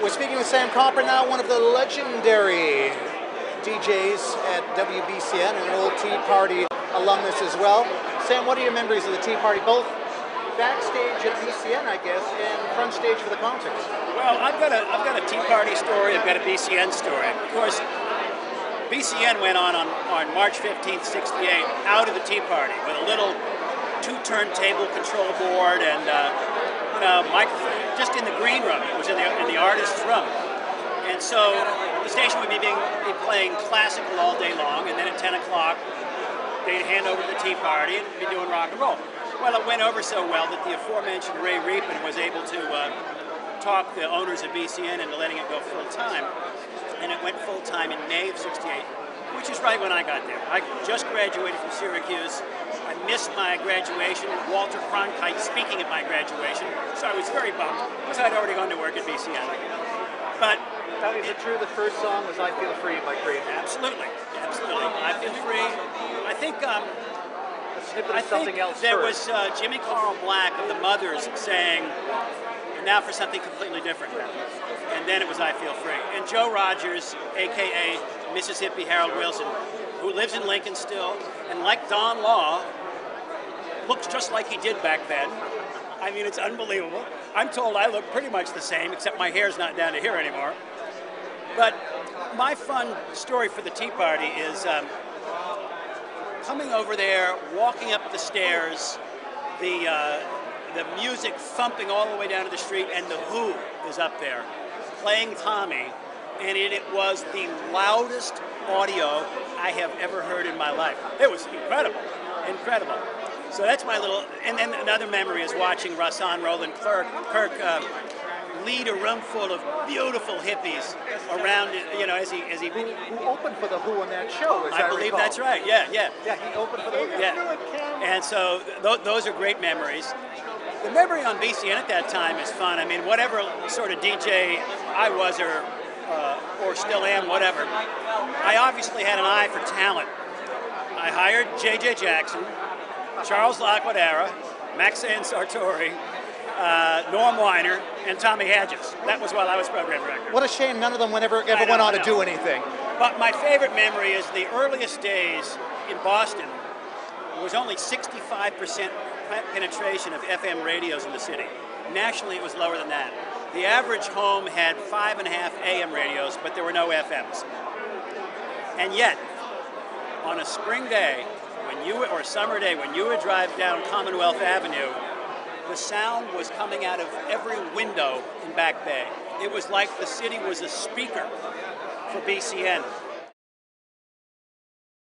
We're speaking with Sam Kopper now, one of the legendary DJs at WBCN and an old Tea Party alumnus as well. Sam, what are your memories of the Tea Party, both backstage at BCN, I guess, and front stage for the concerts? Well, I've got a Tea Party story, I've got a BCN story. Of course, BCN went on March 15th, 68, out of the Tea Party with a little two-turntable control board and microphone, just in the green room. It was in the artist's room. And so the station would be playing classical all day long, and then at 10 o'clock, they'd hand over the Tea Party and be doing rock and roll. Well, it went over so well that the aforementioned Ray Reapin was able to talk the owners of BCN into letting it go full-time. And it went full-time in May of 68, which is right when I got there. I just graduated from Syracuse. I missed my graduation, Walter Cronkite speaking at my graduation, so I was very bummed, because I'd already gone to work at BCN. But is it true the first song was I Feel Free by Creed? Absolutely, absolutely. I Feel Free. I think there was Jimmy Carl Black of the Mothers saying, now for something completely different. And then it was I Feel Free. And Joe Rogers, a.k.a. Mississippi Harold Wilson, who lives in Lincoln still, and like Don Law, looks just like he did back then. I mean, it's unbelievable. I'm told I look pretty much the same, except my hair's not down to here anymore. But my fun story for the Tea Party is coming over there, walking up the stairs, the music thumping all the way down to the street, and the Who is up there playing Tommy, and it was the loudest audio I have ever heard in my life. It was incredible, incredible. So that's my little, and then another memory is watching Rahsaan Roland Kirk lead a room full of beautiful hippies around, as he Who opened for the Who on that show? I believe that's right. Yeah. Yeah, he opened for the Who. Yeah. And so those are great memories. The memory on BCN at that time is fun. I mean, whatever sort of DJ I was or still am, whatever, I obviously had an eye for talent. I hired J.J. Jackson, Charles Laquadara, Maxine Sartori, Norm Weiner, and Tommy Hadges. That was while I was program director. What a shame none of them ever went on to do anything. But my favorite memory is the earliest days in Boston. There was only 65% penetration of FM radios in the city. Nationally, it was lower than that. The average home had 5.5 AM radios, but there were no FMs. And yet, on a spring day, or summer day, when you would drive down Commonwealth Avenue, the sound was coming out of every window in Back Bay. It was like the city was a speaker for BCN.